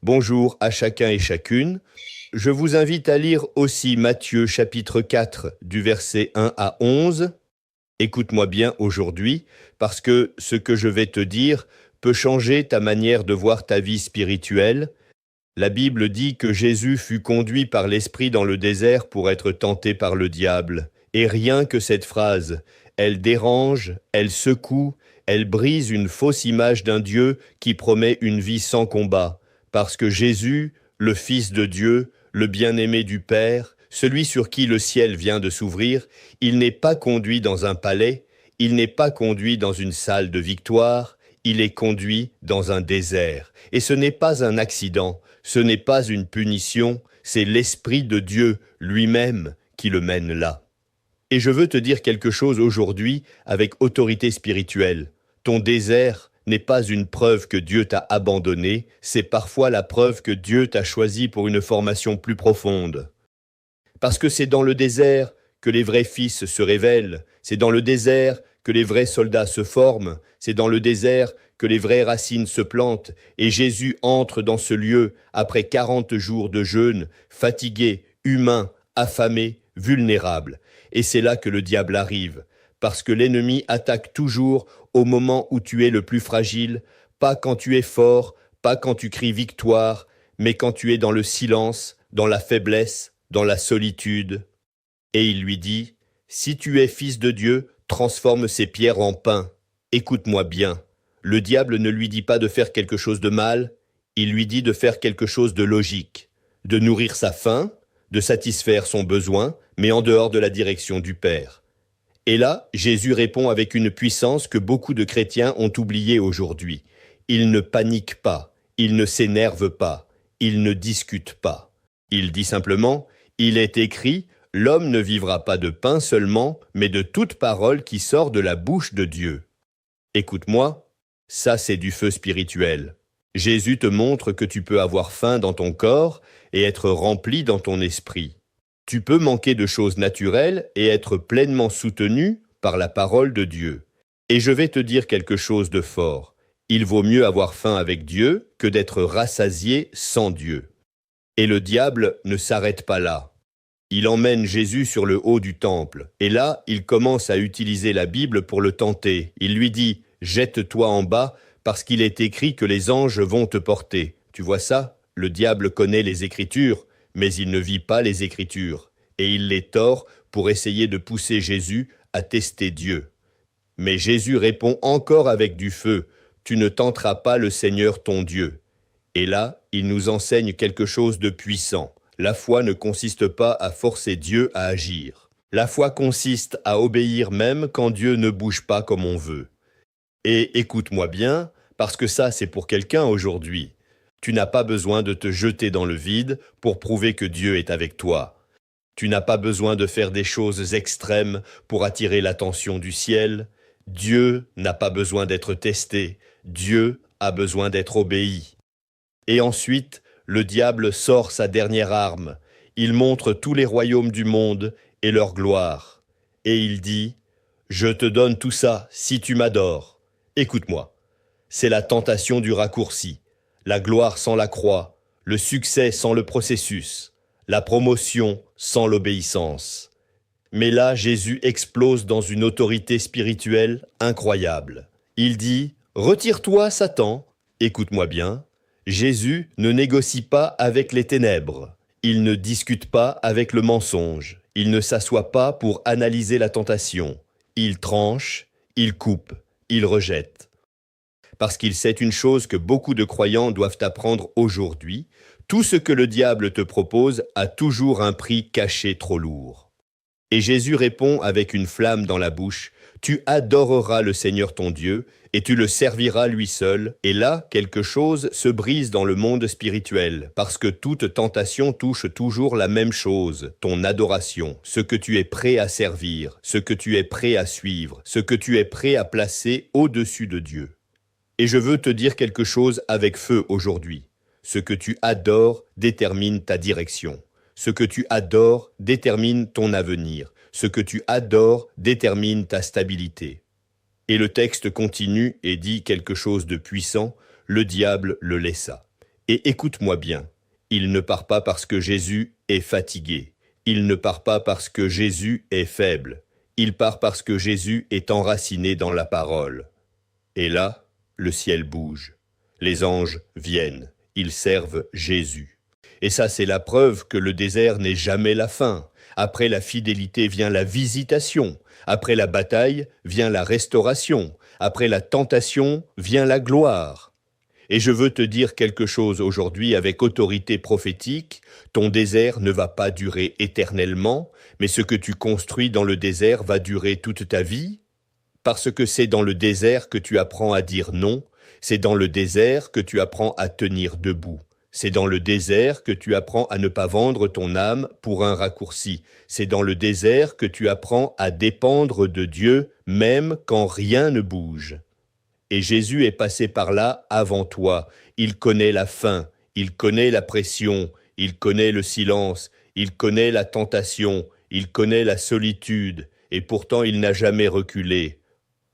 Bonjour à chacun et chacune. Je vous invite à lire aussi Matthieu chapitre 4 du verset 1 à 11. Écoute-moi bien aujourd'hui, parce que ce que je vais te dire peut changer ta manière de voir ta vie spirituelle. La Bible dit que Jésus fut conduit par l'Esprit dans le désert pour être tenté par le diable. Et rien que cette phrase, elle dérange, elle secoue, elle brise une fausse image d'un Dieu qui promet une vie sans combat. Parce que Jésus, le Fils de Dieu, le bien-aimé du Père, celui sur qui le ciel vient de s'ouvrir, il n'est pas conduit dans un palais, il n'est pas conduit dans une salle de victoire, il est conduit dans un désert. Et ce n'est pas un accident, ce n'est pas une punition, c'est l'Esprit de Dieu lui-même qui le mène là. Et je veux te dire quelque chose aujourd'hui avec autorité spirituelle. Ton désert n'est pas une preuve que Dieu t'a abandonné, c'est parfois la preuve que Dieu t'a choisi pour une formation plus profonde. Parce que c'est dans le désert que les vrais fils se révèlent, c'est dans le désert que les vrais soldats se forment, c'est dans le désert que les vraies racines se plantent, et Jésus entre dans ce lieu après 40 jours de jeûne, fatigué, humain, affamé, vulnérable. Et c'est là que le diable arrive, parce que l'ennemi attaque toujours au moment où tu es le plus fragile, pas quand tu es fort, pas quand tu cries victoire, mais quand tu es dans le silence, dans la faiblesse, dans la solitude. Et il lui dit, « Si tu es fils de Dieu, transforme ces pierres en pain. » Écoute-moi bien, le diable ne lui dit pas de faire quelque chose de mal, il lui dit de faire quelque chose de logique, de nourrir sa faim, de satisfaire son besoin, mais en dehors de la direction du Père. Et là, Jésus répond avec une puissance que beaucoup de chrétiens ont oubliée aujourd'hui. Il ne panique pas, il ne s'énerve pas, il ne discute pas. Il dit simplement, « Il est écrit, l'homme ne vivra pas de pain seulement, mais de toute parole qui sort de la bouche de Dieu. » Écoute-moi, ça c'est du feu spirituel. Jésus te montre que tu peux avoir faim dans ton corps et être rempli dans ton esprit. Tu peux manquer de choses naturelles et être pleinement soutenu par la parole de Dieu. Et je vais te dire quelque chose de fort. Il vaut mieux avoir faim avec Dieu que d'être rassasié sans Dieu. Et le diable ne s'arrête pas là. Il emmène Jésus sur le haut du temple. Et là, il commence à utiliser la Bible pour le tenter. Il lui dit « Jette-toi en bas, parce qu'il est écrit que les anges vont te porter. » Tu vois ça? Le diable connaît les Écritures, mais il ne vit pas les Écritures. Et il les tord pour essayer de pousser Jésus à tester Dieu. Mais Jésus répond encore avec du feu « Tu ne tenteras pas le Seigneur ton Dieu. » Et là, il nous enseigne quelque chose de puissant. La foi ne consiste pas à forcer Dieu à agir. La foi consiste à obéir même quand Dieu ne bouge pas comme on veut. Et écoute-moi bien, parce que ça c'est pour quelqu'un aujourd'hui. Tu n'as pas besoin de te jeter dans le vide pour prouver que Dieu est avec toi. Tu n'as pas besoin de faire des choses extrêmes pour attirer l'attention du ciel. Dieu n'a pas besoin d'être testé. Dieu a besoin d'être obéi. Et ensuite, le diable sort sa dernière arme. Il montre tous les royaumes du monde et leur gloire. Et il dit, « Je te donne tout ça si tu m'adores. » Écoute-moi, c'est la tentation du raccourci, la gloire sans la croix, le succès sans le processus, la promotion sans l'obéissance. Mais là, Jésus explose dans une autorité spirituelle incroyable. Il dit, « Retire-toi, Satan. » Écoute-moi bien. Jésus ne négocie pas avec les ténèbres. Il ne discute pas avec le mensonge. Il ne s'assoit pas pour analyser la tentation. Il tranche, il coupe, il rejette. Parce qu'il sait une chose que beaucoup de croyants doivent apprendre aujourd'hui, tout ce que le diable te propose a toujours un prix caché trop lourd. Et Jésus répond avec une flamme dans la bouche, « Tu adoreras le Seigneur ton Dieu, et tu le serviras lui seul. » Et là, quelque chose se brise dans le monde spirituel, parce que toute tentation touche toujours la même chose, ton adoration, ce que tu es prêt à servir, ce que tu es prêt à suivre, ce que tu es prêt à placer au-dessus de Dieu. Et je veux te dire quelque chose avec feu aujourd'hui. Ce que tu adores détermine ta direction. Ce que tu adores détermine ton avenir. Ce que tu adores détermine ta stabilité. Et le texte continue et dit quelque chose de puissant, le diable le laissa. Et écoute-moi bien, il ne part pas parce que Jésus est fatigué. Il ne part pas parce que Jésus est faible. Il part parce que Jésus est enraciné dans la parole. Et là, le ciel bouge. Les anges viennent. Ils servent Jésus. Et ça, c'est la preuve que le désert n'est jamais la fin. Après la fidélité vient la visitation. Après la bataille vient la restauration. Après la tentation vient la gloire. Et je veux te dire quelque chose aujourd'hui avec autorité prophétique. Ton désert ne va pas durer éternellement, mais ce que tu construis dans le désert va durer toute ta vie, parce que c'est dans le désert que tu apprends à dire non, c'est dans le désert que tu apprends à tenir debout. C'est dans le désert que tu apprends à ne pas vendre ton âme pour un raccourci. C'est dans le désert que tu apprends à dépendre de Dieu même quand rien ne bouge. Et Jésus est passé par là avant toi. Il connaît la faim, il connaît la pression, il connaît le silence, il connaît la tentation, il connaît la solitude, et pourtant il n'a jamais reculé.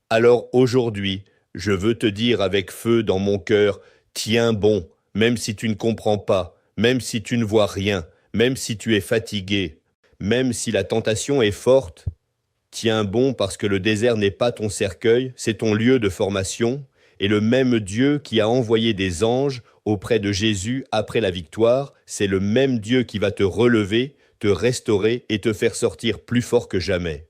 Alors aujourd'hui, je veux te dire avec feu dans mon cœur, tiens bon, même si tu ne comprends pas, même si tu ne vois rien, même si tu es fatigué, même si la tentation est forte, tiens bon parce que le désert n'est pas ton cercueil, c'est ton lieu de formation, et le même Dieu qui a envoyé des anges auprès de Jésus après la victoire, c'est le même Dieu qui va te relever, te restaurer et te faire sortir plus fort que jamais.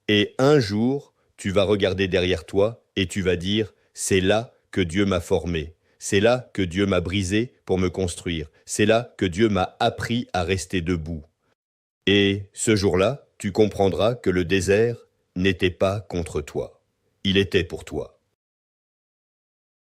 Et un jour, tu vas regarder derrière toi et tu vas dire, c'est là que Dieu m'a formé, c'est là que Dieu m'a brisé pour me construire, c'est là que Dieu m'a appris à rester debout. Et ce jour-là, tu comprendras que le désert n'était pas contre toi, il était pour toi.